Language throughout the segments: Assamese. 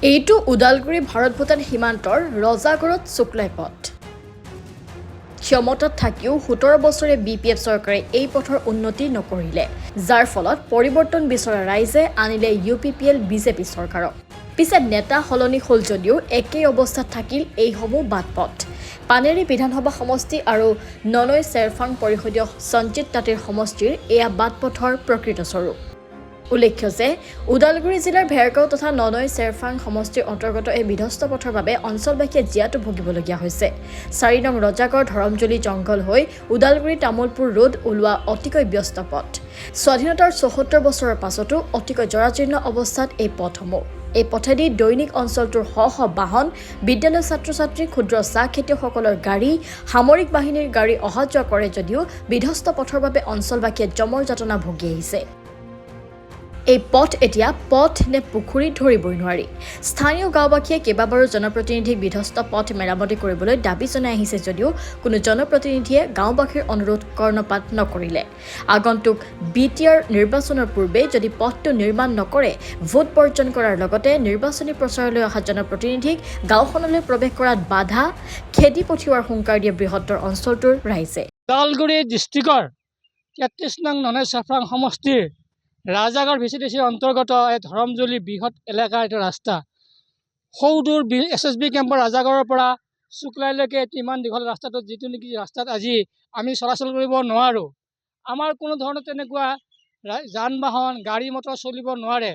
এইটো ওদালগুৰি ভাৰত ভূটান সীমান্তৰ ৰজাগড়ত শুক্লাই পথ ক্ষমতাত থাকিও 17 বছৰে বিপিএফ চৰকাৰে এই পথৰ উন্নতি নকৰিলে যাৰ ফলত পৰিৱৰ্তন বিচৰা ৰাইজে আনিলে ইউপিপিএল বিজেপি চৰকাৰক পিছে নেতা হলনি হল যদিও একেই অৱস্থাত থাকিল এই সমূহ বাটপথ পানেৰী বিধানসভা সমষ্টি আৰু ননৈ চেৰফাং পৰিষদীয় সঞ্জিত তাঁতীৰ সমষ্টিৰ এয়া বাটপথৰ প্ৰকৃত স্বৰূপ উল্লেখ্য যে ওদালগুৰি জিলাৰ ভেৰগাঁও তথা ননৈ চেৰফাং সমষ্টিৰ অন্তৰ্গত এই বিধ্বস্ত পথৰ বাবে অঞ্চলবাসীয়ে জীয়াতু ভুগিবলগীয়া হৈছে 4 নং ৰজাগড় ধৰমজুলি জংঘল হৈ ওদালগুৰি তামোলপুৰ ৰোড ওলোৱা অতিকৈ ব্যস্ত পথ স্বাধীনতাৰ 74 বছৰৰ পাছতো অতিকৈ জৰাজীৰ্ণ অৱস্থাত এই পথসমূহ এই পথেদি দৈনিক অঞ্চলটোৰ শ বাহন বিদ্যালয় ছাত্ৰ-ছাত্ৰী ক্ষুদ্ৰ চাহ খেতিয়কসকলৰ গাড়ী সামৰিক বাহিনীৰ গাড়ী অহা যোৱা কৰে যদিও বিধ্বস্ত পথৰ বাবে অঞ্চলবাসীয়ে জমৰ যাতনা ভুগি আহিছে এই পথ এতিয়া পথ নে পুখুৰী ধৰিবই নোৱাৰি স্থানীয় গাঁওবাসীয়ে কেইবাবাৰো জনপ্ৰতিনিধিক বিধ্বস্ত পথ মেৰামতি কৰিবলৈ দাবী জনাই আহিছে যদিও কোনো জনপ্ৰতিনিধিয়ে গাঁওবাসীৰ অনুৰোধ কৰ্ণপাত নকৰিলে আগন্তুক বিটিআৰ নিৰ্বাচনৰ পূৰ্বে যদি পথটো নিৰ্মাণ নকৰে ভোট বৰ্জন কৰাৰ লগতে নিৰ্বাচনী প্ৰচাৰলৈ অহা জনপ্ৰতিনিধিক গাঁওখনলৈ প্ৰৱেশ কৰাত বাধা খেদি পঠিওৱাৰ হুংকাৰ দিয়ে বৃহত্তৰ অঞ্চলটোৰ ৰাইজে ওদালগুৰি ডিষ্ট্ৰিক্টৰ 33 নং ননৈ চেৰফাং সমষ্টিৰ ৰাজাগড় ভিচিডিচিৰ অন্তৰ্গত এই ধৰমজুলি বৃহৎ এলেকাৰ এটা ৰাস্তা সৌদূৰ SSB কেম্পৰ ৰাজাগড়ৰ পৰা শুক্লাইলৈকে ইমান দীঘল ৰাস্তাটোত যিটো নেকি ৰাস্তাত আজি আমি চলাচল কৰিব নোৱাৰোঁ আমাৰ কোনো ধৰণৰ তেনেকুৱা যান বাহন গাড়ী মটৰ চলিব নোৱাৰে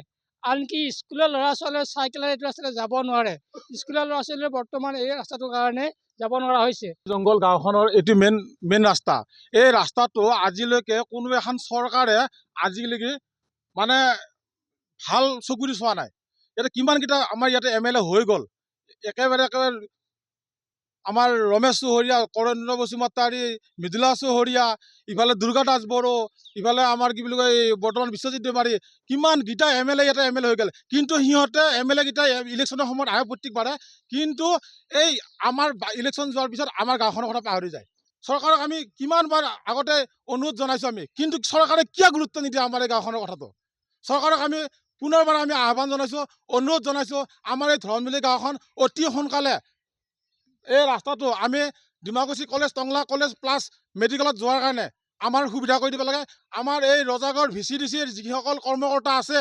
আনকি স্কুলৰ ল'ৰা ছোৱালীয়ে চাইকেলেৰে এইটো ৰাস্তাতে যাব নোৱাৰে স্কুলৰ ল'ৰা ছোৱালীয়ে বৰ্তমান এই ৰাস্তাটোৰ কাৰণে যাব নোৱাৰা হৈছে জংগল গাঁওখনৰ এইটো মেইন ৰাস্তা এই ৰাস্তাটো আজিলৈকে কোনো এখন চৰকাৰে আজিলৈকে মানে ভাল চকুৰি চোৱা নাই ইয়াতে কিমানকেইটা আমাৰ ইয়াতে MLA হৈ গ'ল একেবাৰে আমাৰ ৰমেশ চৌহৰীয়া কৰেন্দ্ৰ বসুমতাৰী মৃদুলা চৌহৰীয়া ইফালে দুৰ্গা দাস বড়ো ইফালে আমাৰ কি বুলি কয় বৰ্তমান বিশ্বজিৎ দৈমাৰী কিমানকেইটা MLA ইয়াতে MLA হৈ গ'ল কিন্তু সিহঁতে MLA কেইটা ইলেকশ্যনৰ সময়ত আহে প্ৰত্যেকবাৰে কিন্তু এই আমাৰ ইলেকশ্যন যোৱাৰ পিছত আমাৰ গাঁওখনৰ কথা পাহৰি যায় চৰকাৰক আমি কিমানবাৰ আগতে অনুৰোধ জনাইছোঁ আমি কিন্তু চৰকাৰে কিয় গুৰুত্ব নিদিয়ে আমাৰ এই গাঁওখনৰ কথাটো চৰকাৰক আমি পুনৰবাৰ আমি আহ্বান জনাইছোঁ অনুৰোধ জনাইছোঁ আমাৰ এই ধৰমজুলি গাঁওখন অতি সোনকালে এই ৰাস্তাটো আমি Dimakuchi college Tangla college plus মেডিকেলত যোৱাৰ কাৰণে আমাৰ সুবিধা কৰি দিব লাগে আমাৰ এই ৰজাগড় VCDCৰ যিসকল কৰ্মকৰ্তা আছে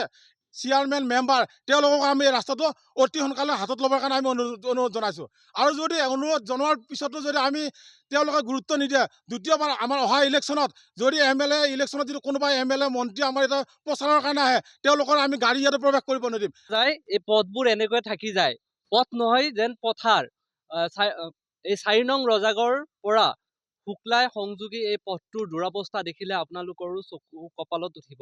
চেয়াৰমেন মেম্বাৰ তেওঁলোকক আমি এই ৰাস্তাটো অতি সোনকালে হাতত ল'বৰ কাৰণে আমি অনুৰোধ জনাইছোঁ আৰু যদি অনুৰোধ জনোৱাৰ পিছতো যদি আমি তেওঁলোকে গুৰুত্ব নিদিয়ে দ্বিতীয়বাৰ আমাৰ অহা ইলেকশ্যনত যদি MLA ইলেকশ্যনত যদি কোনোবা MLA মন্ত্ৰী আমাৰ এটা প্ৰচাৰৰ কাৰণে আহে তেওঁলোকৰ আমি গাড়ী ইয়াতে প্ৰৱেশ কৰিব নিদিম এই পথবোৰ এনেকৈ থাকি যায় পথ নহয় যেন পথাৰ এই 4 নং ৰজাগড়ৰ পৰা শুক্লাই সংযোগী এই পথটোৰ দুৰৱস্থা দেখিলে আপোনালোকৰো চকু কপালত উঠিব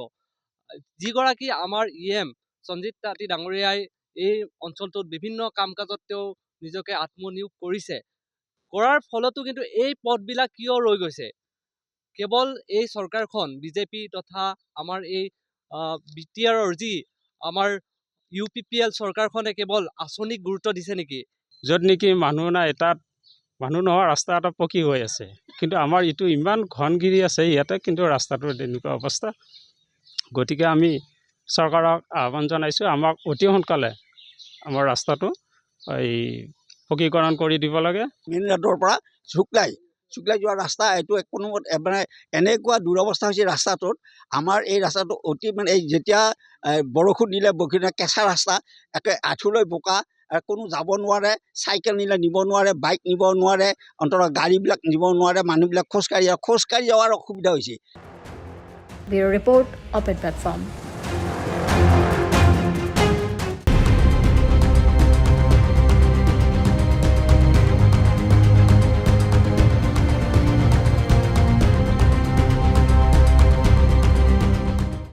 যিগৰাকী আমাৰ EM সঞ্জিত তাঁতী ডাঙৰীয়াই এই অঞ্চলটোত বিভিন্ন কাম কাজত তেওঁ নিজকে আত্মনিয়োগ কৰিছে কৰাৰ ফলতো কিন্তু এই পথবিলাক কিয় ৰৈ গৈছে কেৱল এই চৰকাৰখন বিজেপি তথা আমাৰ এই বিটিআৰৰ যি আমাৰ UPPL চৰকাৰখনে কেৱল আঁচনিক গুৰুত্ব দিছে নেকি য'ত নেকি মানুহ নাই তাত মানুহ নোহোৱা ৰাস্তা এটা পকী হৈ আছে কিন্তু আমাৰ ইটো ইমান ঘনগিৰি আছে ইয়াতে কিন্তু ৰাস্তাটোৰ তেনেকুৱা অৱস্থা গতিকে আমি চৰকাৰক আহ্বান জনাইছোঁ আমাক অতি সোনকালে আমাৰ ৰাস্তাটো এই পকীকৰণ কৰি দিব লাগে মেইন ৰোডৰ পৰা শুক্লাই যোৱা ৰাস্তা এইটো কোনো মানে এনেকুৱা দুৰৱস্থা হৈছে ৰাস্তাটোত আমাৰ এই ৰাস্তাটো অতি মানে এই যেতিয়া বৰষুণ দিলে কেঁচা ৰাস্তা একে আঁঠুলৈ বোকা কোনো যাব নোৱাৰে চাইকেল নিলে নিব নোৱাৰে বাইক নিব নোৱাৰে অন্ততঃ গাড়ীবিলাক নিব নোৱাৰে মানুহবিলাক খোজকাঢ়ি যোৱাৰ অসুবিধা হৈছে ব্যুৰো ৰিপৰ্ট অপেন প্লেটফৰ্ম